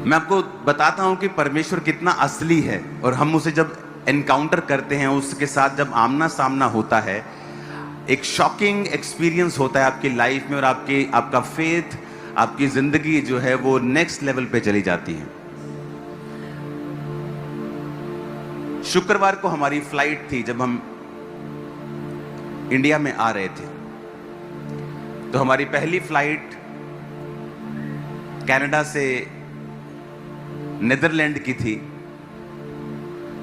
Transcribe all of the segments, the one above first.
मैं आपको बताता हूं कि परमेश्वर कितना असली है, और हम उसे जब एनकाउंटर करते हैं, उसके साथ जब आमना सामना होता है, एक शॉकिंग एक्सपीरियंस होता है आपकी लाइफ में, और आपका फेथ, आपकी जिंदगी जो है वो नेक्स्ट लेवल पे चली जाती है। शुक्रवार को हमारी फ्लाइट थी। जब हम इंडिया में आ रहे थे तो हमारी पहली फ्लाइट कनाडा से नीदरलैंड की थी,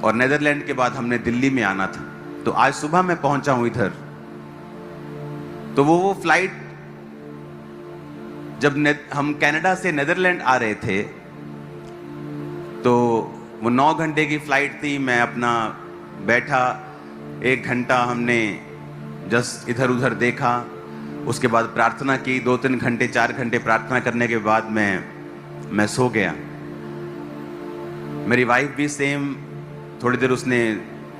और नीदरलैंड के बाद हमने दिल्ली में आना था। तो आज सुबह मैं पहुंचा हूं इधर। तो वो फ्लाइट जब हम कनाडा से नीदरलैंड आ रहे थे तो वो 9 घंटे की फ्लाइट थी। मैं अपना बैठा, 1 घंटा हमने जस्ट इधर उधर देखा, उसके बाद प्रार्थना की, 2-3 घंटे 4 घंटे प्रार्थना करने के बाद मैं सो गया। मेरी वाइफ भी सेम, थोड़ी देर उसने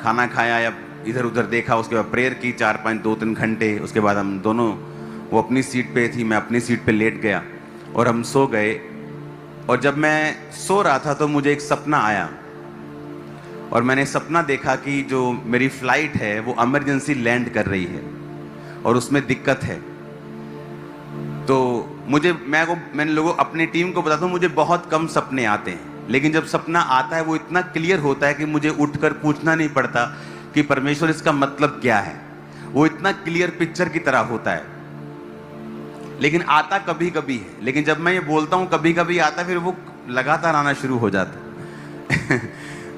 खाना खाया या इधर उधर देखा, उसके बाद प्रेयर की 4-5 2-3 घंटे। उसके बाद हम दोनों, वो अपनी सीट पे थी, मैं अपनी सीट पे लेट गया और हम सो गए। और जब मैं सो रहा था तो मुझे एक सपना आया, और मैंने सपना देखा कि जो मेरी फ्लाइट है वो इमरजेंसी लैंड कर रही है और उसमें दिक्कत है। तो मैंने लोगों, अपनी टीम को बताता हूँ, मुझे बहुत कम सपने आते हैं, लेकिन जब सपना आता है वो इतना क्लियर होता है कि मुझे उठकर पूछना नहीं पड़ता कि परमेश्वर इसका मतलब क्या है। वो इतना क्लियर पिक्चर की तरह होता है, लेकिन आता कभी कभी है। लेकिन जब मैं ये बोलता हूँ कभी कभी आता, फिर वो लगातार आना शुरू हो जाता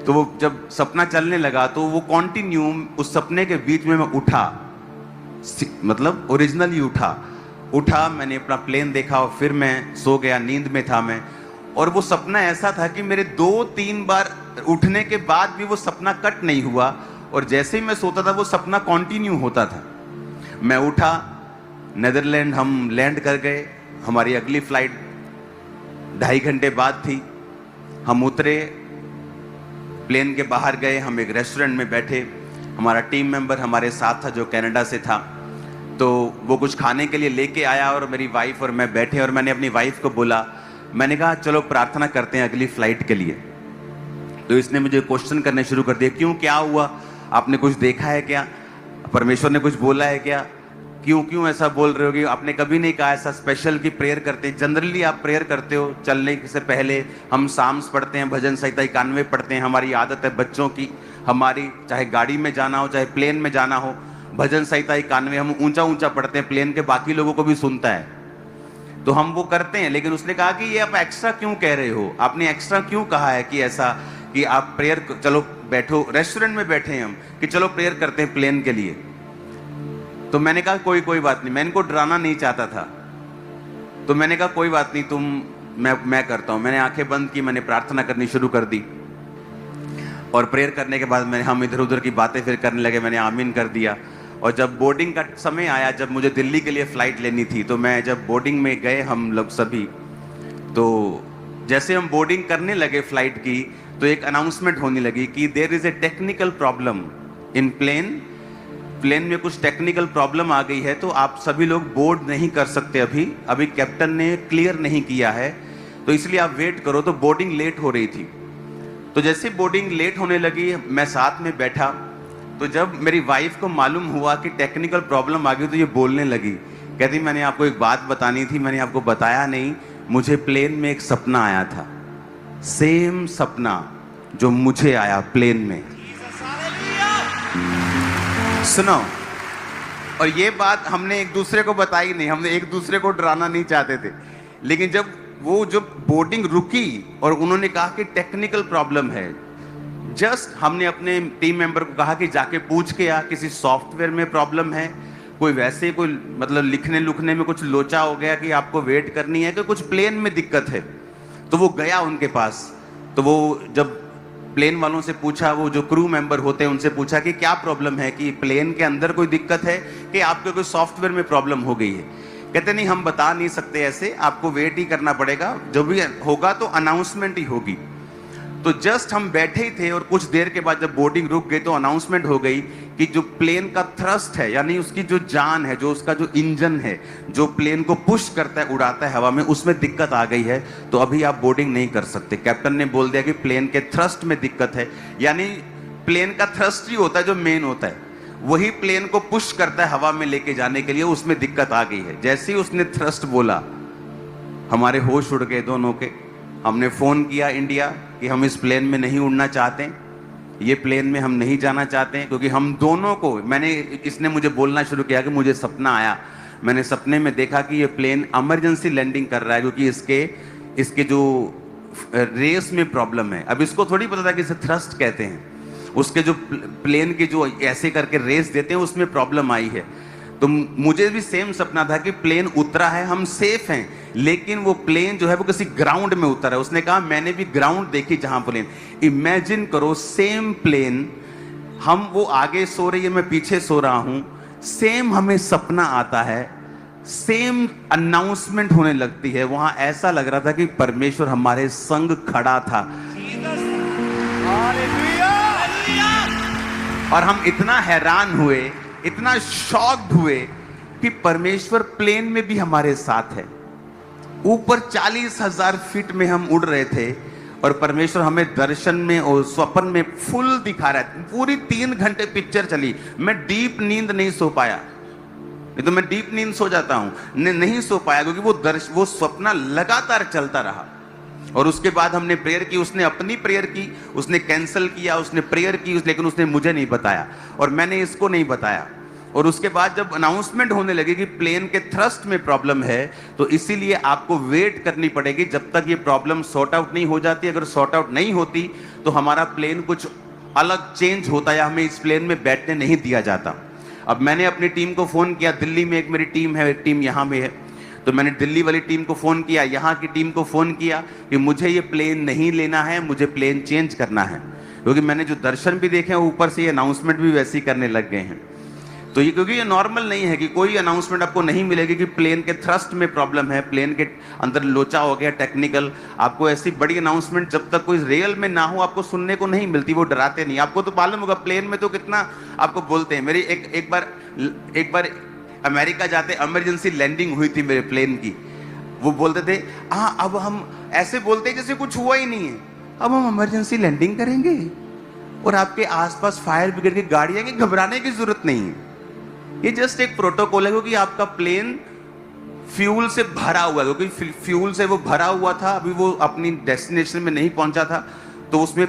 तो वो जब सपना चलने लगा तो वो कॉन्टिन्यू, उस सपने के बीच में मैं उठा, मतलब ओरिजिनली उठा, मैंने अपना प्लेन देखा और फिर मैं सो गया, नींद में था मैं। और वो सपना ऐसा था कि मेरे 2-3 बार उठने के बाद भी वो सपना कट नहीं हुआ, और जैसे ही मैं सोता था वो सपना कंटिन्यू होता था। मैं उठा, नीदरलैंड हम लैंड कर गए। हमारी अगली फ्लाइट 2.5 घंटे बाद थी। हम उतरे, प्लेन के बाहर गए, हम एक रेस्टोरेंट में बैठे। हमारा टीम मेंबर हमारे साथ था जो कनाडा से था, तो वो कुछ खाने के लिए लेके आया, और मेरी वाइफ और मैं बैठे, और मैंने अपनी वाइफ को बोला, मैंने कहा चलो प्रार्थना करते हैं अगली फ्लाइट के लिए। तो इसने मुझे क्वेश्चन करने शुरू कर दिए, क्यों, क्या हुआ, आपने कुछ देखा है क्या, परमेश्वर ने कुछ बोला है क्या, क्यों ऐसा बोल रहे हो, कि आपने कभी नहीं कहा ऐसा स्पेशल की प्रेयर करते हैं, जनरली आप प्रेयर करते हो चलने से पहले। हम साम्स पढ़ते हैं, भजन संहिता 91 पढ़ते हैं, हमारी आदत है बच्चों की, हमारी, चाहे गाड़ी में जाना हो चाहे प्लेन में जाना हो, भजन संहिता 91 हम ऊंचा पढ़ते हैं, प्लेन के बाकी लोगों को भी सुनता है, तो हम वो करते हैं। लेकिन उसने कहा कि ये आप एक्स्ट्रा क्यों कह रहे हो, आपने एक्स्ट्रा क्यों कहा है कि ऐसा, कि आप प्रेयर, चलो बैठो, रेस्टोरेंट में बैठे हैं हम, कि चलो प्रेयर करते हैं प्लेन के लिए। तो मैंने कहा कोई बात नहीं, मैं इनको डराना नहीं चाहता था। तो मैंने कहा कोई बात नहीं, मैं करता हूं। मैंने आंखें बंद की, मैंने प्रार्थना करनी शुरू कर दी, और प्रेयर करने के बाद हम इधर उधर की बातें फिर करने लगे। मैंने आमीन कर दिया। और जब बोर्डिंग का समय आया, जब मुझे दिल्ली के लिए फ्लाइट लेनी थी, तो मैं जब बोर्डिंग में गए हम लोग सभी, तो जैसे हम बोर्डिंग करने लगे फ्लाइट की, तो एक अनाउंसमेंट होने लगी कि there is a technical problem in plane में कुछ टेक्निकल प्रॉब्लम आ गई है, तो आप सभी लोग बोर्ड नहीं कर सकते अभी कैप्टन ने क्लियर नहीं किया है, तो इसलिए आप वेट करो। तो बोर्डिंग लेट हो रही थी। तो जैसे बोर्डिंग लेट होने लगी, मैं साथ में बैठा, तो जब मेरी वाइफ को मालूम हुआ कि टेक्निकल प्रॉब्लम आ गई, तो ये बोलने लगी, कहती मैंने आपको एक बात बतानी थी, मैंने आपको बताया नहीं, मुझे प्लेन में एक सपना आया था, सेम सपना जो मुझे आया प्लेन में। सुनो, और ये बात हमने एक दूसरे को बताई नहीं, हमने एक दूसरे को डराना नहीं चाहते थे। लेकिन जब बोर्डिंग रुकी और उन्होंने कहा कि टेक्निकल प्रॉब्लम है, जस्ट हमने अपने टीम मेंबर को कहा कि जाके पूछ के आ, किसी सॉफ्टवेयर में प्रॉब्लम है, कोई वैसे कोई मतलब लिखने में कुछ लोचा हो गया कि आपको वेट करनी है, कि कुछ प्लेन में दिक्कत है। तो वो गया उनके पास। तो वो जब प्लेन वालों से पूछा, वो जो क्रू मेंबर होते हैं उनसे पूछा कि क्या प्रॉब्लम है, कि प्लेन के अंदर कोई दिक्कत है कि आपके कोई सॉफ्टवेयर में प्रॉब्लम हो गई है। कहते नहीं, हम बता नहीं सकते ऐसे, आपको वेट ही करना पड़ेगा, जो भी होगा तो अनाउंसमेंट ही होगी। तो जस्ट हम बैठे ही थे और कुछ देर के बाद जब बोर्डिंग रुक गई तो अनाउंसमेंट हो गई कि जो प्लेन का थ्रस्ट है, यानी उसकी जो जान है, जो उसका जो इंजन है, जो प्लेन को पुश करता है, उड़ाता है हवा में, उसमें दिक्कत आ गई है, तो अभी आप बोर्डिंग नहीं कर सकते। कैप्टन ने बोल दिया कि प्लेन के थ्रस्ट में दिक्कत है, यानी प्लेन का थ्रस्ट ही होता है जो मेन होता है, वही प्लेन को पुश करता है हवा में लेके जाने के लिए, उसमें दिक्कत आ गई है। जैसे ही उसने थ्रस्ट बोला, हमारे होश उड़ गए दोनों के। हमने फोन किया इंडिया कि हम इस प्लेन में नहीं उड़ना चाहते, ये प्लेन में हम नहीं जाना चाहते हैं, क्योंकि हम दोनों को, इसने मुझे बोलना शुरू किया कि मुझे सपना आया, मैंने सपने में देखा कि ये प्लेन इमरजेंसी लैंडिंग कर रहा है, क्योंकि इसके जो रेस में प्रॉब्लम है। अब इसको थोड़ी पता था कि इसे थ्रस्ट कहते हैं, उसके जो प्लेन की जो ऐसे करके रेस देते हैं उसमें प्रॉब्लम आई है। तो मुझे भी सेम सपना था कि प्लेन उतरा है, हम सेफ हैं, लेकिन वो प्लेन जो है वो किसी ग्राउंड में उतरा है। उसने कहा मैंने भी ग्राउंड देखी जहां प्लेन, इमेजिन करो सेम प्लेन, हम वो आगे सो रही है, मैं पीछे सो रहा हूं, सेम हमें सपना आता है, सेम अनाउंसमेंट होने लगती है। वहां ऐसा लग रहा था कि परमेश्वर हमारे संग खड़ा था, और हम इतना हैरान हुए, इतना शॉक्ड हुए कि परमेश्वर प्लेन में भी हमारे साथ है। ऊपर 40,000 फीट में हम उड़ रहे थे और परमेश्वर हमें दर्शन में और स्वप्न में फुल दिखा रहा है। पूरी 3 घंटे पिक्चर चली, मैं डीप नींद नहीं सो पाया, नहीं तो मैं डीप नींद सो जाता हूं, नहीं सो पाया, क्योंकि वो स्वप्न लगातार चलता रहा। और उसके बाद हमने प्रेयर की, उसने अपनी प्रेयर की, उसने कैंसिल किया, उसने प्रेयर की, लेकिन उसने मुझे नहीं बताया और मैंने इसको नहीं बताया। और उसके बाद जब अनाउंसमेंट होने लगी कि प्लेन के थ्रस्ट में प्रॉब्लम है, तो इसीलिए आपको वेट करनी पड़ेगी जब तक ये प्रॉब्लम सॉर्ट आउट नहीं हो जाती। अगर सॉर्ट आउट नहीं होती तो हमारा प्लेन कुछ अलग चेंज होता है, हमें इस प्लेन में बैठने नहीं दिया जाता। अब मैंने अपनी टीम को फोन किया, दिल्ली में एक मेरी टीम है, एक टीम यहाँ में है, तो मैंने दिल्ली वाली टीम को फोन किया, यहाँ की टीम को फोन किया कि मुझे ये प्लेन नहीं लेना है, मुझे प्लेन चेंज करना है, क्योंकि मैंने जो दर्शन भी देखे हैं ऊपर से ये अनाउंसमेंट भी वैसे ही करने लग गए हैं। तो ये क्योंकि ये नॉर्मल नहीं है कि कोई अनाउंसमेंट आपको नहीं मिलेगी कि प्लेन के थ्रस्ट में प्रॉब्लम है, प्लेन के अंदर लोचा हो गया टेक्निकल। आपको ऐसी बड़ी अनाउंसमेंट जब तक कोई रियल में ना हो आपको सुनने को नहीं मिलती, वो डराते नहीं। आपको तो मालूम होगा प्लेन में तो कितना आपको बोलते हैं। मेरी एक बार अमेरिका जाते इमरजेंसी लैंडिंग हुई थी मेरे प्लेन की, वो बोलते थे हाँ अब हम ऐसे बोलते हैं जैसे कुछ हुआ ही नहीं है, अब हम इमरजेंसी लैंडिंग करेंगे और आपके आसपास फायर ब्रिगेड की गाड़ियां, घबराने की जरूरत नहीं है, ये जस्ट एक प्रोटोकॉल है, क्योंकि आपका प्लेन फ्यूल से भरा हुआ है, क्योंकि फ्यूल से वो भरा हुआ था, अभी वो अपनी डेस्टिनेशन में नहीं पहुंचा था, तो उसमें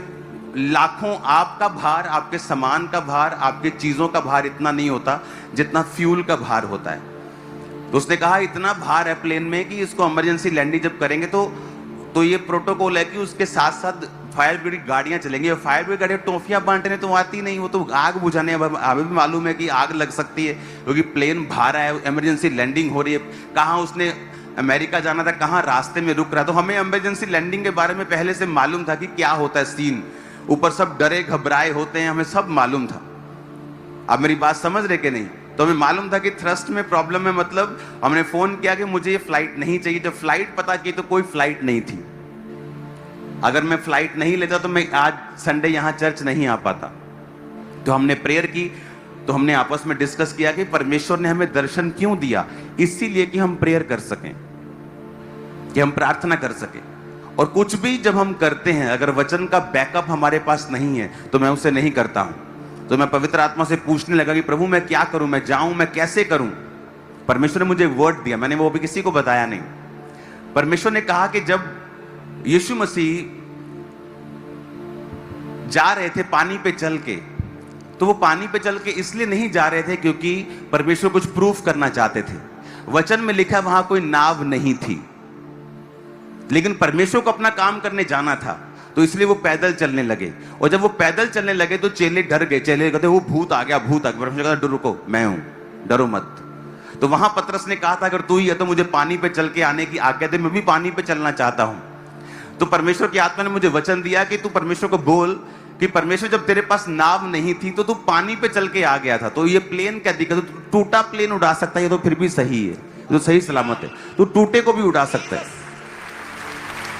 लाखों आपका भार, आपके सामान का भार, आपके चीजों का भार इतना नहीं होता जितना फ्यूल का भार होता है। तो उसने कहा इतना भार है प्लेन में कि इसको इमरजेंसी लैंडिंग जब करेंगे तो ये प्रोटोकॉल है कि उसके साथ साथ फायर ब्रिगेड गाड़ियां चलेंगी। और फायर ब्रिगेड गाड़ियां टॉफियां बांटने तो आती नहीं, वो तो आग बुझाने। अभी भी मालूम है कि आग लग सकती है क्योंकि प्लेन भारा है, इमरजेंसी लैंडिंग हो रही है। कहाँ उसने अमेरिका जाना था, कहाँ रास्ते में रुक रहा, तो हमें इमरजेंसी लैंडिंग के बारे में पहले से मालूम था कि क्या होता है सीन। ऊपर सब डरे घबराए होते हैं, हमें सब मालूम था। अब मेरी बात समझ रहे कि नहीं? तो हमें मालूम था कि थ्रस्ट में प्रॉब्लम है, मतलब हमने फोन किया कि मुझे ये फ्लाइट नहीं चाहिए। जब फ्लाइट पता की तो कोई फ्लाइट नहीं थी। अगर मैं फ्लाइट नहीं लेता तो मैं आज संडे यहां चर्च नहीं आ पाता। तो हमने प्रेयर की, तो हमने आपस में डिस्कस किया कि परमेश्वर ने हमें दर्शन क्यों दिया, इसीलिए कि हम प्रेयर कर सकें, कि हम प्रार्थना कर सकें। और कुछ भी जब हम करते हैं, अगर वचन का बैकअप हमारे पास नहीं है तो मैं उसे नहीं करता हूं। तो मैं पवित्र आत्मा से पूछने लगा कि प्रभु मैं क्या करूं, मैं जाऊं, मैं कैसे करूं। परमेश्वर ने मुझे वर्ड दिया, मैंने वो भी किसी को बताया नहीं। परमेश्वर ने कहा कि जब यीशु मसीह जा रहे थे पानी पे चल के, तो वो पानी पे चल के इसलिए नहीं जा रहे थे क्योंकि परमेश्वर कुछ प्रूफ करना चाहते थे। वचन में लिखा वहां कोई नाव नहीं थी, लेकिन परमेश्वर को अपना काम करने जाना था, तो इसलिए वो पैदल चलने लगे। और जब वो पैदल चलने लगे तो चेले डर गए। चेले कहते वो भूत आ गया, भूत आ गया। परमेश्वर कहता रुको, मैं हूं, डरो मत। तो वहां पतरस ने कहा था अगर तू ही है तो मुझे पानी पे चल के आने की आज्ञा दे, मैं भी पानी पे चलना चाहता हूं। तो परमेश्वर की आत्मा ने मुझे वचन दिया कि तू परमेश्वर को बोल कि परमेश्वर जब तेरे पास नाव नहीं थी तो तू पानी पे चल के आ गया था, तो ये प्लेन क्या दिक्कत, तो टूटा प्लेन उड़ा सकता है, तो फिर भी सही है, तो सही सलामत है, तो टूटे को भी उड़ा सकता है।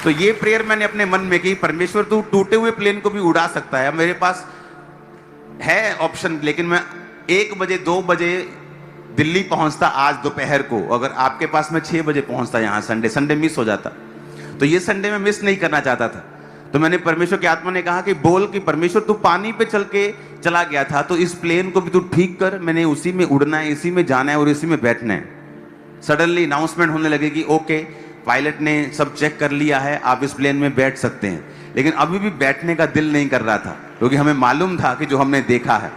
तो ये प्रेयर मैंने अपने मन में की, परमेश्वर तू टूटे हुए प्लेन को भी उड़ा सकता है, मेरे पास है ऑप्शन, लेकिन मैं 1 बजे 2 बजे दिल्ली पहुंचता आज दोपहर को, अगर आपके पास मैं 6 बजे पहुंचता यहाँ, संडे मिस हो जाता, तो ये संडे में मिस नहीं करना चाहता था। तो मैंने परमेश्वर की आत्मा ने कहा कि बोल कि परमेश्वर तू पानी पे चला गया था, तो इस प्लेन को भी तू ठीक कर, मैंने उसी में उड़ना है, इसी में जाना है और इसी में बैठना है। सडनली अनाउंसमेंट होने लगे कि ओके, पायलट ने सब चेक कर लिया है, आप इस प्लेन में बैठ सकते हैं। लेकिन अभी भी बैठने का दिल नहीं कर रहा था, क्योंकि हमें मालूम था कि जो हमने देखा है।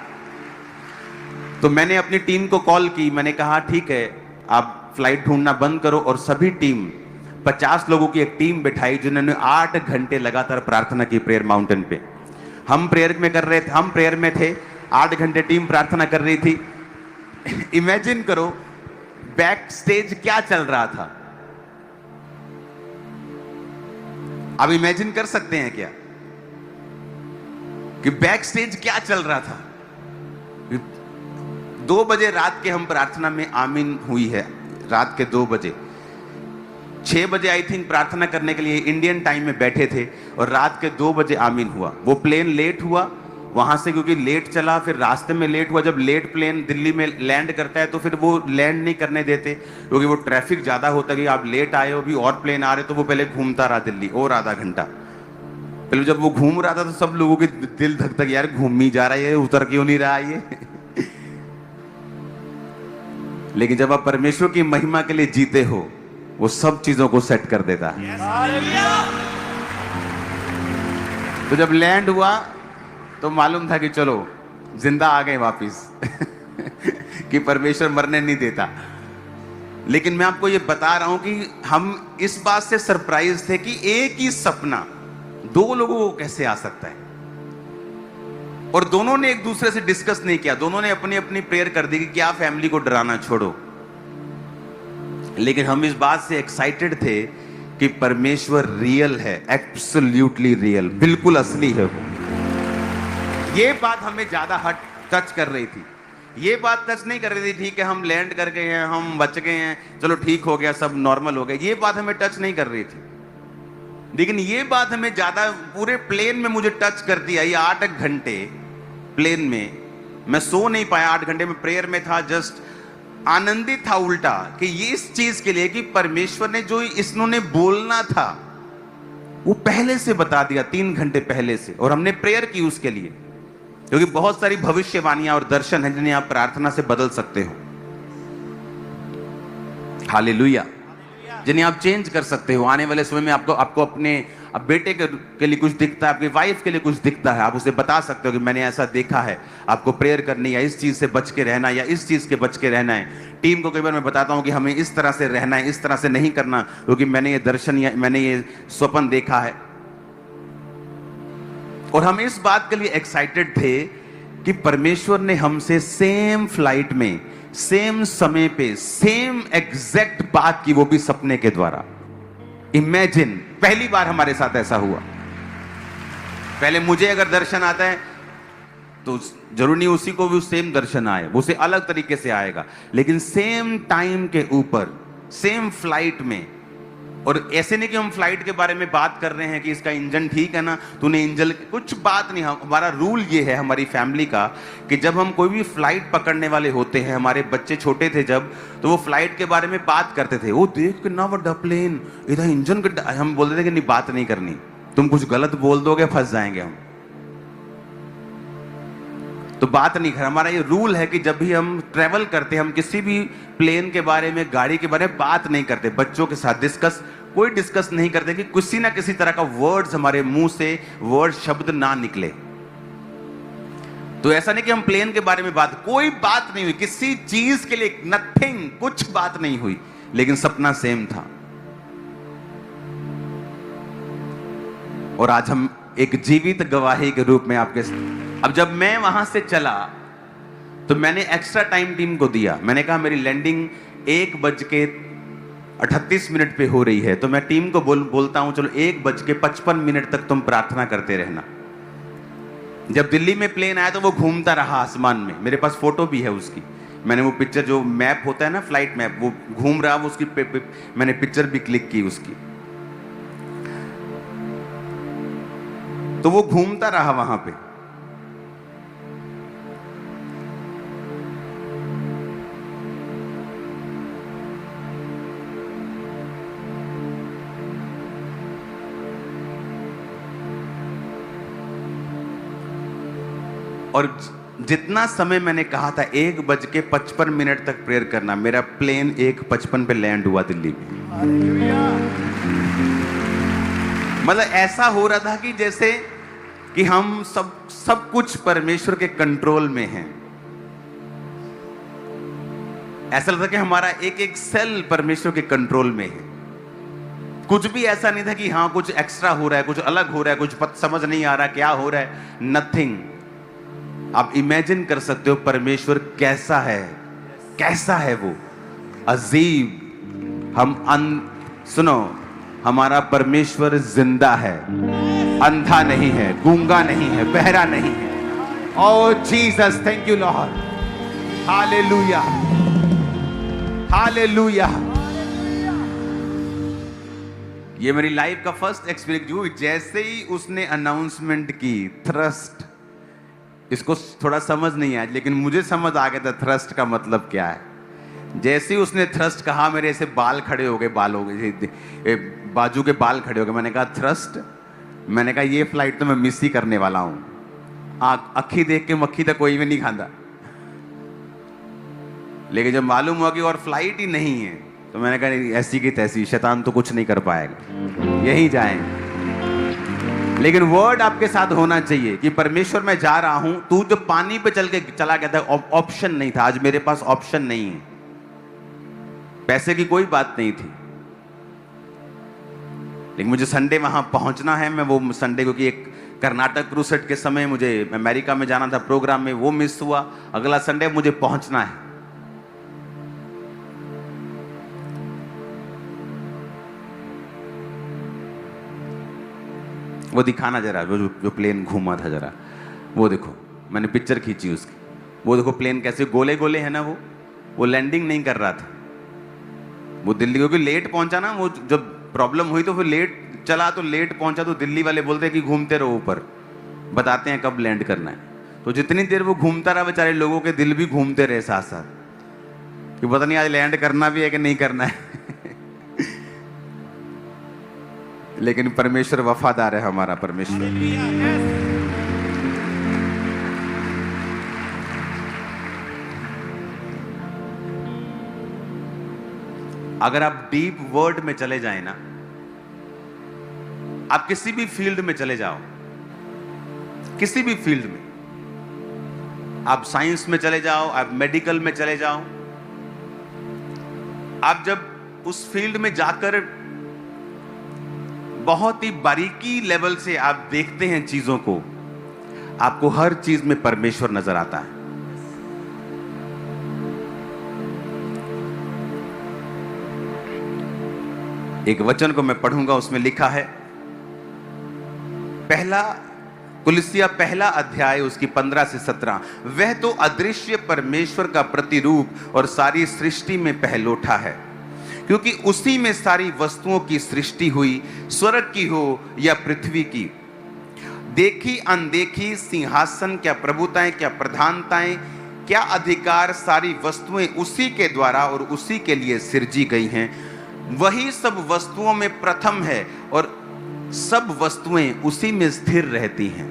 तो मैंने अपनी टीम को कॉल की, मैंने कहा ठीक है, आप फ्लाइट ढूंढना बंद करो, और सभी टीम 50 लोगों की एक टीम बिठाई जिन्होंने 8 घंटे लगातार प्रार्थना की प्रेयर माउंटेन पे। हम प्रेयर में थे, 8 घंटे टीम प्रार्थना कर रही थी। इमेजिन करो बैक स्टेज क्या चल रहा था। आप इमेजिन कर सकते हैं क्या कि बैक स्टेज क्या चल रहा था। 2 बजे रात के हम प्रार्थना में आमीन हुई है, रात के 2 बजे। 6 बजे आई थिंक प्रार्थना करने के लिए इंडियन टाइम में बैठे थे, और रात के 2 बजे आमीन हुआ। वो प्लेन लेट हुआ वहां से, क्योंकि लेट चला, फिर रास्ते में लेट हुआ। जब लेट प्लेन दिल्ली में लैंड करता है तो फिर वो लैंड नहीं करने देते, क्योंकि वो ट्रैफिक ज्यादा होता है कि आप लेट आए हो, भी और प्लेन आ रहे, तो वो पहले घूमता रहा दिल्ली और आधा घंटा। पहले जब वो घूम रहा था तो सब लोगों के दिल धक धक, यार घूम ही जा रहा है, उतर क्यों नहीं रहा ये। लेकिन जब आप परमेश्वर की महिमा के लिए जीते हो, वो सब चीजों को सेट कर देता है। तो जब लैंड हुआ तो मालूम था कि चलो जिंदा आ गए वापिस। कि परमेश्वर मरने नहीं देता। लेकिन मैं आपको ये बता रहा हूं कि हम इस बात से सरप्राइज थे कि एक ही सपना 2 लोगों को कैसे आ सकता है, और दोनों ने एक दूसरे से डिस्कस नहीं किया, दोनों ने अपनी अपनी प्रेयर कर दी कि क्या फैमिली को डराना, छोड़ो। लेकिन हम इस बात से एक्साइटेड थे कि परमेश्वर रियल है, एब्सोल्युटली रियल, बिल्कुल असली है वो। ये बात हमें ज्यादा टच कर रही थी। ये बात टच नहीं कर रही थी ठीक है हम लैंड कर गए हैं, हम बच गए हैं, चलो ठीक हो गया, सब नॉर्मल हो गया, ये बात हमें टच नहीं कर रही थी। लेकिन ये बात हमें ज्यादा, पूरे प्लेन में मुझे टच कर दिया। ये 8 घंटे प्लेन में मैं सो नहीं पाया, 8 घंटे में प्रेयर में था, जस्ट आनंदित था उल्टा, कि ये इस चीज के लिए कि परमेश्वर ने जो इन्होंने बोलना था वो पहले से बता दिया, 3 घंटे पहले से, और हमने प्रेयर की उसके लिए। क्योंकि बहुत सारी भविष्यवाणियां और दर्शन हैं जिन्हें आप प्रार्थना से बदल सकते हो। हालेलुया। जिन्हें आप चेंज कर सकते हो। आने वाले समय में आपको अपने बेटे के लिए कुछ दिखता है, आपकी वाइफ के लिए कुछ दिखता है, आप उसे बता सकते हो कि मैंने ऐसा देखा है, आपको प्रेयर करनी है, इस चीज से बच के रहना है, या इस चीज के बच के रहना है। टीम को कई बार मैं बताता हूं कि हमें इस तरह से रहना है, इस तरह से नहीं करना, क्योंकि मैंने ये दर्शन या मैंने ये स्वप्न देखा है। और हम इस बात के लिए एक्साइटेड थे कि परमेश्वर ने हमसे सेम फ्लाइट में, सेम समय पे, सेम एग्जैक्ट बात की, वो भी सपने के द्वारा। इमेजिन, पहली बार हमारे साथ ऐसा हुआ। पहले मुझे अगर दर्शन आता है तो जरूर नहीं उसी को भी सेम दर्शन आए, वो उसे अलग तरीके से आएगा, लेकिन सेम टाइम के ऊपर, सेम फ्लाइट में। और ऐसे नहीं कि हम फ्लाइट के बारे में बात कर रहे हैं कि इसका इंजन ठीक है ना, तूने इंजन, कुछ बात नहीं। हमारा रूल ये है हमारी फैमिली का कि जब हम कोई भी फ्लाइट पकड़ने वाले होते हैं, हमारे बच्चे छोटे थे जब, तो वो फ्लाइट के बारे में बात करते थे, वो देख कितना बड़ा प्लेन, इधर इंजन का, हम बोलते थे कि नहीं बात नहीं करनी, तुम कुछ गलत बोल दोगे फंस जाएंगे हम, तो बात नहीं कर। हमारा ये रूल है कि जब भी हम ट्रेवल करते हैं, हम किसी भी प्लेन के बारे में, गाड़ी के बारे में बात नहीं करते, बच्चों के साथ कोई डिस्कस नहीं करते कि किसी ना किसी तरह का वर्ड्स हमारे मुंह से, वर्ड शब्द ना निकले। तो ऐसा नहीं कि हम प्लेन के बारे में कोई बात नहीं हुई, किसी चीज के लिए नथिंग, कुछ बात नहीं हुई, लेकिन सपना सेम था। और आज हम एक जीवित गवाही के रूप में आपके, अब जब मैं वहां से चला तो मैंने एक्स्ट्रा टाइम टीम को दिया। मैंने कहा मेरी लैंडिंग 1:38 पे हो रही है, तो मैं टीम को बोलता हूं चलो 1:55 तक तुम प्रार्थना करते रहना। जब दिल्ली में प्लेन आया तो वो घूमता रहा आसमान में, मेरे पास फोटो भी है उसकी। मैंने वो पिक्चर, जो मैप होता है ना फ्लाइट मैप, वो घूम रहा, वो उसकी मैंने पिक्चर भी क्लिक की उसकी। तो वो घूमता रहा वहां पे। और जितना समय मैंने कहा था 1:55 तक प्रेयर करना, मेरा प्लेन 1:55 पे लैंड हुआ दिल्ली में। मतलब ऐसा हो रहा था कि जैसे कि हम सब कुछ परमेश्वर के कंट्रोल में हैं। ऐसा लगता कि हमारा एक एक सेल परमेश्वर के कंट्रोल में है। कुछ भी ऐसा नहीं था कि हाँ कुछ एक्स्ट्रा हो रहा है, कुछ अलग हो रहा है, कुछ समझ नहीं आ रहा क्या हो रहा है, नथिंग। आप इमेजिन कर सकते हो परमेश्वर कैसा है वो अजीब। सुनो, हमारा परमेश्वर जिंदा है, अंधा नहीं है, गूंगा नहीं है, बहरा नहीं है। Oh Jesus, thank you Lord, hallelujah hallelujah. ये मेरी लाइफ का फर्स्ट एक्सपीरियंस। जैसे ही उसने अनाउंसमेंट की थ्रस्ट, इसको थोड़ा समझ नहीं आया लेकिन मुझे समझ आ गया था थ्रस्ट का मतलब क्या है। जैसे ही उसने थ्रस्ट कहा मेरे ऐसे बाल खड़े हो गए, बाजू के बाल खड़े हो गए। मैंने कहा थ्रस्ट, मैंने कहा ये फ्लाइट तो मैं मिस ही करने वाला हूं। अखी देख के मक्खी तक कोई भी नहीं खाता। लेकिन जब मालूम हुआ कि और फ्लाइट ही नहीं है तो मैंने कहा ऐसी की तैसी, शैतान तो कुछ नहीं कर पाएगा, यही जाएंगे। लेकिन वर्ड आपके साथ होना चाहिए कि परमेश्वर मैं जा रहा हूं। तू जो पानी पे चला गया था, ऑप्शन नहीं था। आज मेरे पास ऑप्शन नहीं है, पैसे की कोई बात नहीं थी, लेकिन मुझे संडे वहां पहुंचना है। मैं वो संडे, क्योंकि एक कर्नाटक क्रूसेट के समय मुझे अमेरिका में जाना था प्रोग्राम में, वो मिस हुआ। अगला संडे मुझे पहुंचना है। वो दिखाना जरा, जो प्लेन घूमा था जरा, वो देखो, मैंने पिक्चर खींची उसकी। वो देखो प्लेन कैसे गोले गोले है ना, वो लैंडिंग नहीं कर रहा था। वो दिल्ली, क्योंकि लेट पहुंचा ना, वो जब प्रॉब्लम हुई तो फिर लेट चला, तो लेट पहुंचा तो दिल्ली वाले बोलते हैं कि घूमते रहो ऊपर, बताते हैं कब लैंड करना है। तो जितनी देर वो घूमता रहा, बेचारे लोगों के दिल भी घूमते रहे साथ साथ कि पता नहीं आज लैंड करना भी है कि नहीं करना है। लेकिन परमेश्वर वफादार है, हमारा परमेश्वर। अगर आप डीप वर्ड में चले जाएं ना, आप किसी भी फील्ड में चले जाओ, किसी भी फील्ड में, आप साइंस में चले जाओ, आप मेडिकल में चले जाओ, आप जब उस फील्ड में जाकर बहुत ही बारीकी लेवल से आप देखते हैं चीजों को, आपको हर चीज में परमेश्वर नजर आता है। एक वचन को मैं पढ़ूंगा, उसमें लिखा है, कुलिसिया पहला अध्याय उसकी 15 से 17। वह तो अदृश्य परमेश्वर का प्रतिरूप और सारी सृष्टि में पहलोठा है, क्योंकि उसी में सारी वस्तुओं की सृष्टि हुई, स्वर्ग की हो या पृथ्वी की, देखी अनदेखी, सिंहासन, क्या प्रभुताएं, क्या प्रधानताएं, क्या अधिकार, सारी वस्तुएं उसी के द्वारा और उसी के लिए सृजी गई हैं। वही सब वस्तुओं में प्रथम है और सब वस्तुएं उसी में स्थिर रहती हैं।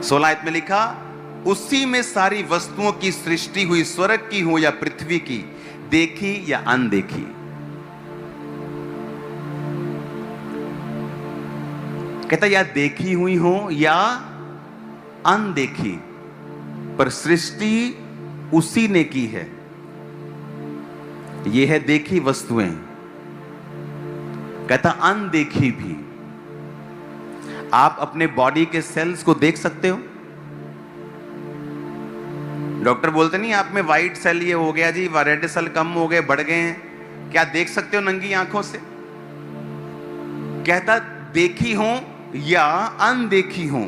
16 आयत में लिखा, उसी में सारी वस्तुओं की सृष्टि हुई, स्वर्ग की हो या पृथ्वी की, देखी या अनदेखी। कहता या देखी हुई हो या अनदेखी, पर सृष्टि उसी ने की है। यह है देखी वस्तुएं। कहता अनदेखी भी। आप अपने बॉडी के सेल्स को देख सकते हो। डॉक्टर बोलते नहीं आप में वाइट सेल ये हो गया जी, रेड सेल कम हो गए, बढ़ गए हैं, क्या देख सकते हो नंगी आंखों से? कहता देखी हो या अनदेखी हो,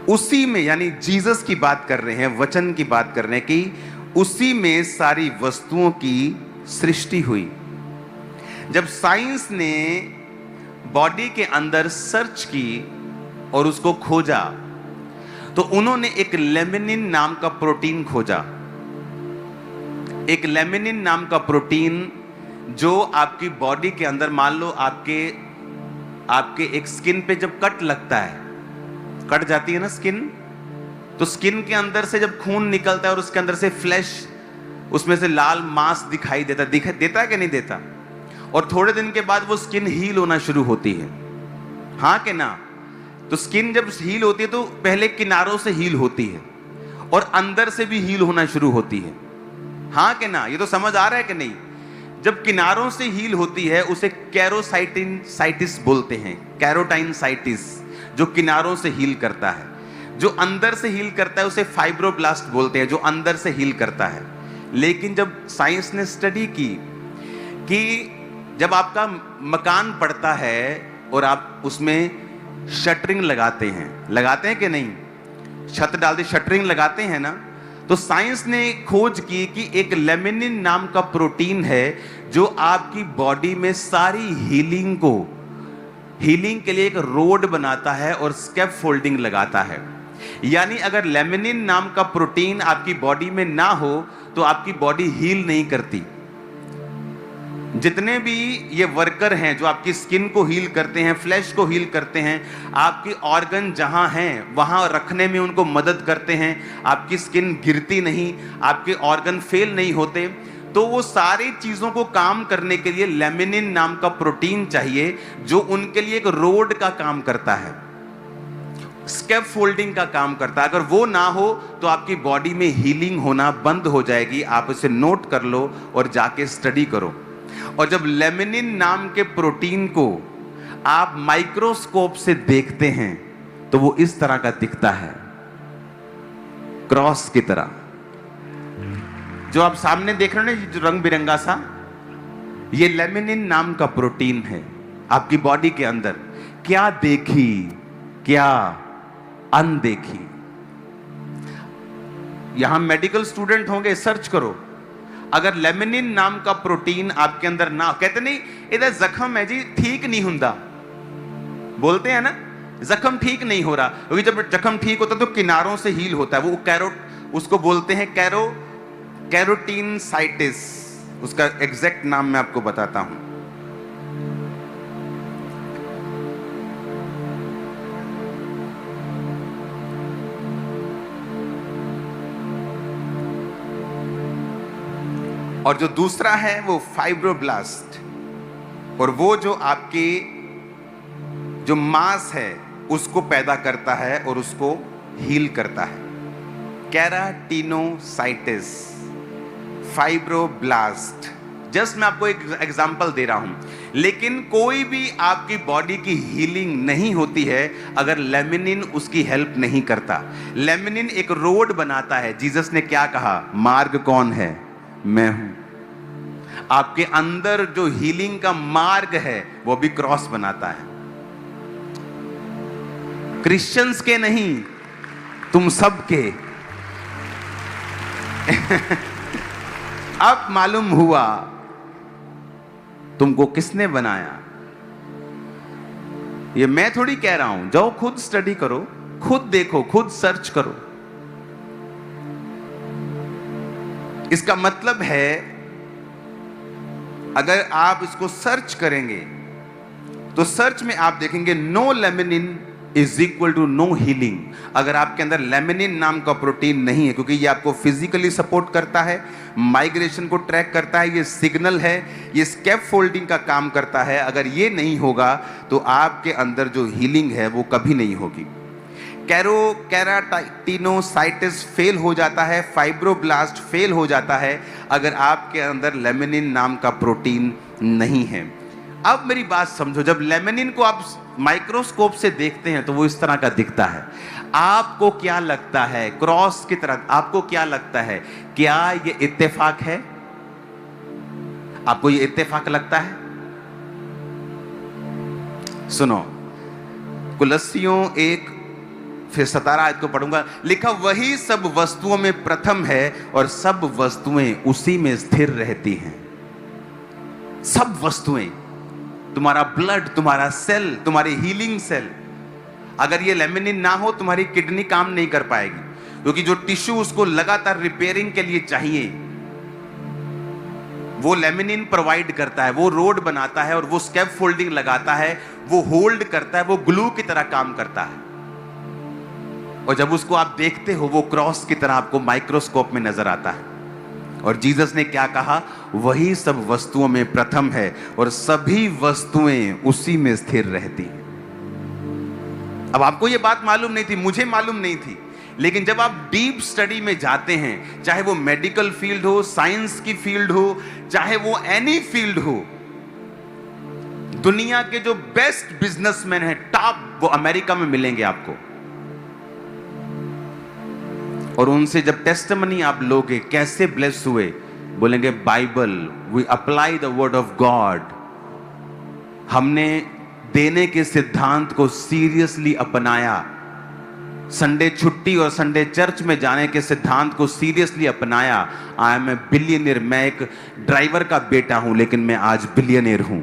उसी में, यानी जीसस की बात कर रहे हैं, वचन की बात कर रहे हैं कि उसी में सारी वस्तुओं की सृष्टि हुई। जब साइंस ने बॉडी के अंदर सर्च की और उसको खोजा, तो उन्होंने एक लेमिनिन नाम का प्रोटीन खोजा। एक लेमिनिन नाम का प्रोटीन जो आपकी बॉडी के अंदर, मान लो आपके एक स्किन पे जब कट लगता है, कट जाती है ना स्किन, तो स्किन के अंदर से जब खून निकलता है और उसके अंदर से फ्लैश, उसमें से लाल मांस दिखाई देता है कि नहीं देता? और थोड़े दिन के बाद वो स्किन हील होना शुरू होती है, हाँ कि ना? तो स्किन जब हील होती है तो पहले किनारों से हील होती है और अंदर से भी हील होना शुरू होती है, हाँ कि ना? ये तो समझ आ रहा है कि नहीं? जब किनारों से हील होती है उसे कैरोसाइटिस बोलते हैं, कैरोटाइनसाइटिस, जो किनारों से हील करता है। जो अंदर से हील करता है उसे फाइब्रोब्लास्ट बोलते हैं, जो अंदर से हील करता है। लेकिन जब साइंस ने स्टडी की कि जब आपका मकान पड़ता है और आप उसमें शटरिंग लगाते हैं कि नहीं? छत डालते शटरिंग लगाते हैं ना, तो साइंस ने खोज की कि एक लेमिनिन नाम का प्रोटीन है जो आपकी बॉडी में सारी हीलिंग के लिए एक रोड बनाता है और स्कैफ फोल्डिंग लगाता है। यानी अगर लेमिनिन नाम का प्रोटीन आपकी बॉडी में ना हो तो आपकी बॉडी हील नहीं करती। जितने भी ये वर्कर हैं जो आपकी स्किन को हील करते हैं, फ्लैश को हील करते हैं, आपकी ऑर्गन जहां हैं वहां रखने में उनको मदद करते हैं, आपकी स्किन गिरती नहीं, आपके ऑर्गन फेल नहीं होते, तो वो सारी चीजों को काम करने के लिए लेमिनिन नाम का प्रोटीन चाहिए जो उनके लिए एक रोड का काम करता है, स्कैफ फोल्डिंग का काम करता है। अगर वो ना हो तो आपकी बॉडी में हीलिंग होना बंद हो जाएगी। आप इसे नोट कर लो और जाके स्टडी करो। और जब लेमिनिन नाम के प्रोटीन को आप माइक्रोस्कोप से देखते हैं तो वो इस तरह का दिखता है, क्रॉस की तरह। जो आप सामने देख रहे हैं जो रंग बिरंगा सा, ये लेमिनिन नाम का प्रोटीन है आपकी बॉडी के अंदर। क्या देखी, क्या अनदेखी। यहां मेडिकल स्टूडेंट होंगे, सर्च करो। अगर लेमिनिन नाम का प्रोटीन आपके अंदर ना, कहते नहीं इधर जख्म है जी, ठीक नहीं हुंदा, बोलते हैं ना, जख्म ठीक नहीं हो रहा, क्योंकि जब जख्म ठीक होता है तो किनारों से हील होता है। वो उसको बोलते हैं कैरोटीनसाइटिस। उसका एग्जैक्ट नाम मैं आपको बताता हूं। और जो दूसरा है वो फाइब्रोब्लास्ट, और वो जो आपकी जो मांस है उसको पैदा करता है और उसको हील करता है। कैराटिनोसाइटिस, फाइब्रोब्लास्ट। जस्ट मैं आपको एक एग्जांपल दे रहा हूं। लेकिन कोई भी आपकी बॉडी की हीलिंग नहीं होती है अगर लेमिनिन उसकी हेल्प नहीं करता। लेमिनिन एक रोड बनाता है। जीसस ने क्या कहा? मार्ग कौन है? मैं हूं। आपके अंदर जो हीलिंग का मार्ग है वो भी क्रॉस बनाता है। क्रिश्चियंस के नहीं, तुम सब के। अब मालूम हुआ तुमको किसने बनाया। ये मैं थोड़ी कह रहा हूं, जाओ खुद स्टडी करो, खुद देखो, खुद सर्च करो। इसका मतलब है अगर आप इसको सर्च करेंगे तो सर्च में आप देखेंगे no laminin is equal to no healing. अगर आपके अंदर लेमिनिन नाम का प्रोटीन नहीं है, क्योंकि ये आपको फिजिकली सपोर्ट करता है, माइग्रेशन को ट्रैक करता है, ये सिग्नल है, ये स्कैफ फोल्डिंग का काम करता है। अगर ये नहीं होगा तो आपके अंदर जो हीलिंग है वो कभी नहीं होगी। कैराटिनोसाइटिस फेल हो जाता है, फाइब्रोब्लास्ट फेल हो जाता है अगर आपके अंदर लेमिनिन नाम का प्रोटीन नहीं है। अब मेरी बात समझो, जब लेमिनिन को आप माइक्रोस्कोप से देखते हैं तो वो इस तरह का दिखता है। आपको क्या लगता है? क्रॉस की तरह। आपको क्या लगता है? क्या ये इत्तेफाक है? आपको ये इत्तेफाक लगता है? सुनो, कुलस्सियों 1 फिर 17 आयत को पढ़ूंगा। लिखा, वही सब वस्तुओं में प्रथम है और सब वस्तुएं उसी में स्थिर रहती हैं। सब वस्तुएं, तुम्हारा ब्लड, तुम्हारा सेल, तुम्हारी हीलिंग सेल, अगर ये लेमिनिन ना हो तुम्हारी किडनी काम नहीं कर पाएगी, क्योंकि जो टिश्यू उसको लगातार रिपेयरिंग के लिए चाहिए वो लेमिनिन प्रोवाइड करता है, वो रोड बनाता है और वो स्कैप फोल्डिंग लगाता है, वो होल्ड करता है, वो ग्लू की तरह काम करता है। और जब उसको आप देखते हो वो क्रॉस की तरह आपको माइक्रोस्कोप में नजर आता है। और जीसस ने क्या कहा? वही सब वस्तुओं में प्रथम है और सभी वस्तुएं उसी में स्थिर रहती हैं। अब आपको ये बात मालूम नहीं थी, मुझे मालूम नहीं थी, लेकिन जब आप डीप स्टडी में जाते हैं, चाहे वो मेडिकल फील्ड हो, साइंस की फील्ड हो, चाहे वो एनी फील्ड हो, दुनिया के जो बेस्ट बिजनेसमैन हैं टॉप, वो अमेरिका में मिलेंगे आपको। और उनसे जब टेस्टिमनी आप लोगे कैसे ब्लेस हुए, बोलेंगे Bible, we apply the word of God, हमने देने के सिद्धांत को सीरियसली अपनाया, संडे छुट्टी और संडे चर्च में जाने के सिद्धांत को सीरियसली अपनाया। आई एम ए बिलियनियर, मैं एक ड्राइवर का बेटा हूं लेकिन मैं आज बिलियनियर हूं।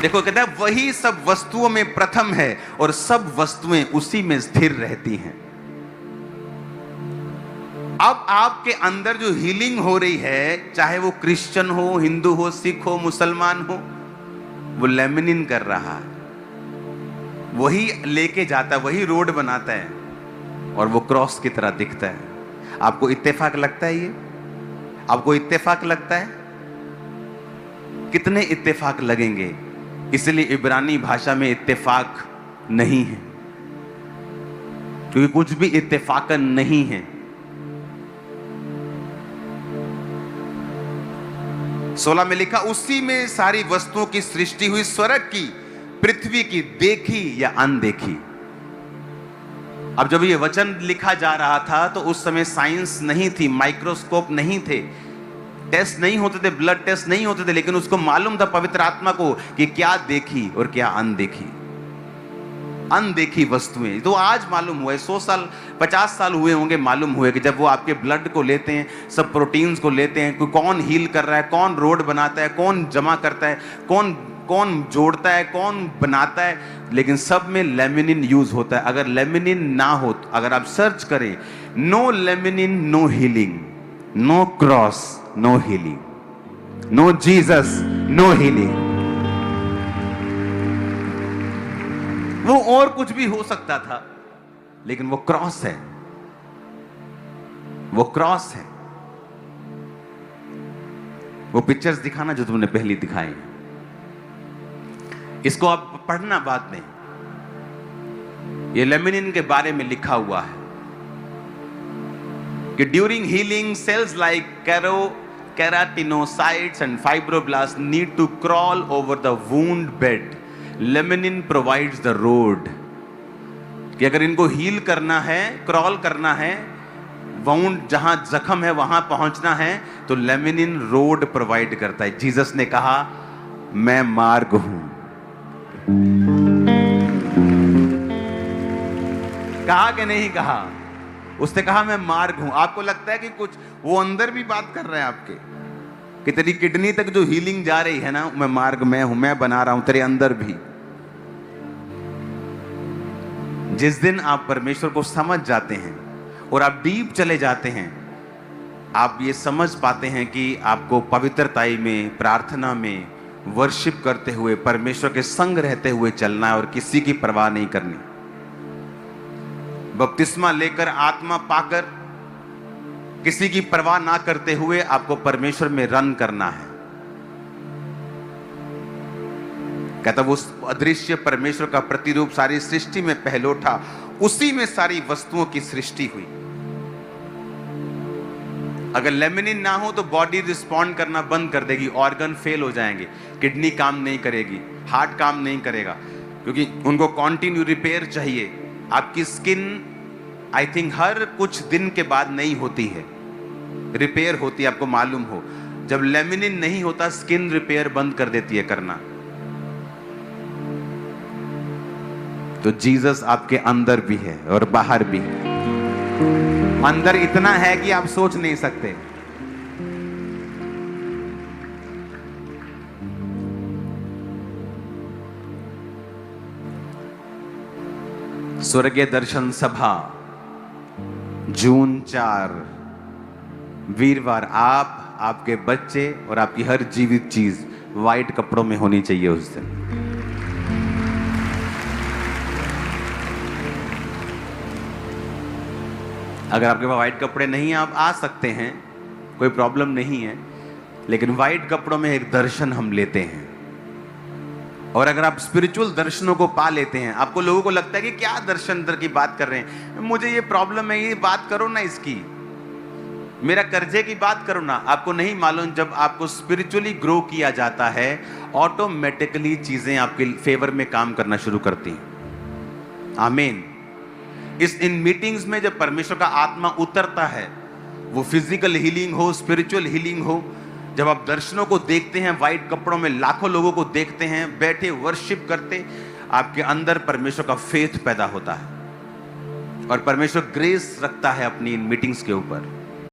देखो कहता है वही सब वस्तुओं में प्रथम है और सब वस्तुएं उसी में स्थिर रहती हैं। अब आपके अंदर जो हीलिंग हो रही है, चाहे वो क्रिश्चियन हो, हिंदू हो, सिख हो, मुसलमान हो, वो लेमिनिन कर रहा है, वही लेके जाता है, वही रोड बनाता है और वो क्रॉस की तरह दिखता है। आपको इत्तेफाक लगता है? ये आपको इत्तेफाक लगता है? कितने इत्तेफाक लगेंगे? इसलिए इब्रानी भाषा में इत्तेफाक नहीं है, क्योंकि कुछ भी इत्तेफाकन नहीं है। 16 में लिखा, उसी में सारी वस्तुओं की सृष्टि हुई, स्वर्ग की, पृथ्वी की, देखी या अनदेखी। अब जब ये वचन लिखा जा रहा था तो उस समय साइंस नहीं थी, माइक्रोस्कोप नहीं थे, टेस्ट नहीं होते थे, ब्लड टेस्ट नहीं होते थे, लेकिन उसको मालूम था पवित्र आत्मा को कि क्या देखी और क्या अनदेखी। अनदेखी वस्तुएं तो आज मालूम हुआ है, 100 साल 50 साल हुए होंगे मालूम हुए कि जब वो आपके ब्लड को लेते हैं, सब प्रोटीन्स को लेते हैं, कौन हील कर रहा है, कौन रोड बनाता है, कौन जमा करता है, कौन जोड़ता है, कौन बनाता है, लेकिन सब में लेमिनिन यूज होता है। अगर लेमिनिन ना हो, अगर आप सर्च करें, no laminin no healing, no cross no healing, no Jesus no healing. वो और कुछ भी हो सकता था, लेकिन वो क्रॉस है, वो क्रॉस है। वो पिक्चर्स दिखाना जो तुमने पहली दिखाई, इसको आप पढ़ना बाद में। ये लेमिनिन के बारे में लिखा हुआ है कि during healing cells like keratinocytes and fibroblasts need to crawl over the wound bed. Leminin provides the road. कि अगर इनको हील करना है, क्रॉल करना है, वाउंड जहां जख्म है वहां पहुंचना है, तो लेमिनिन रोड प्रोवाइड करता है। जीसस ने कहा मैं मार्ग हूं। कहा कि नहीं कहा? उसने कहा मैं मार्ग हूं। आपको लगता है कि कुछ वो अंदर भी बात कर रहे हैं आपके, कि तेरी किडनी तक जो हीलिंग जा रही है ना, मैं मार्ग मैं हूं, मैं बना रहा हूं तेरे अंदर भी। जिस दिन आप परमेश्वर को समझ जाते हैं और आप डीप चले जाते हैं, आप ये समझ पाते हैं कि आपको पवित्रताई में, प्रार्थना में, वर्शिप करते हुए, परमेश्वर के संग रहते हुए चलना है और किसी की परवाह नहीं करनी। बपतिस्मा लेकर, आत्मा पाकर, किसी की परवाह ना करते हुए आपको परमेश्वर में रन करना है। कहता वो अदृश्य परमेश्वर का प्रतिरूप सारी सृष्टि में पहलोठा, उसी में सारी वस्तुओं की सृष्टि हुई। अगर लेमिनिन ना हो तो बॉडी रिस्पॉन्ड करना बंद कर देगी, ऑर्गन फेल हो जाएंगे, किडनी काम नहीं करेगी, हार्ट काम नहीं करेगा, क्योंकि उनको कॉन्टिन्यू रिपेयर चाहिए। आपकी स्किन आई थिंक हर कुछ दिन के बाद नहीं होती है, रिपेयर होती है, आपको मालूम हो। जब लेमिनिन नहीं होता, स्किन रिपेयर बंद कर देती है करना। तो जीसस आपके अंदर भी है और बाहर भी है। अंदर इतना है कि आप सोच नहीं सकते। स्वर्गीय दर्शन सभा जून 4 वीरवार, आप, आपके बच्चे और आपकी हर जीवित चीज व्हाइट कपड़ों में होनी चाहिए उस दिन। अगर आपके पास व्हाइट कपड़े नहीं हैं, आप आ सकते हैं, कोई प्रॉब्लम नहीं है, लेकिन व्हाइट कपड़ों में एक दर्शन हम लेते हैं। और अगर आप स्पिरिचुअल दर्शनों को पा लेते हैं, आपको लोगों को लगता है कि क्या दर्शन की बात कर रहे हैं, मुझे ये प्रॉब्लम है, ये बात करो ना इसकी, मेरा कर्जे की बात करो ना। आपको नहीं मालूम, जब आपको स्पिरिचुअली ग्रो किया जाता है, ऑटोमेटिकली चीजें आपके फेवर में काम करना शुरू करती हैं। आमीन। इन मीटिंग्स में जब परमेश्वर का आत्मा उतरता है, वो फिजिकल हीलिंग हो, स्पिरिचुअल हीलिंग हो, जब आप दर्शनों को देखते हैं, व्हाइट कपड़ों में लाखों लोगों को देखते हैं बैठे वर्शिप करते, आपके अंदर परमेश्वर का फेथ पैदा होता है और परमेश्वर ग्रेस रखता है अपनी इन मीटिंग्स के ऊपर।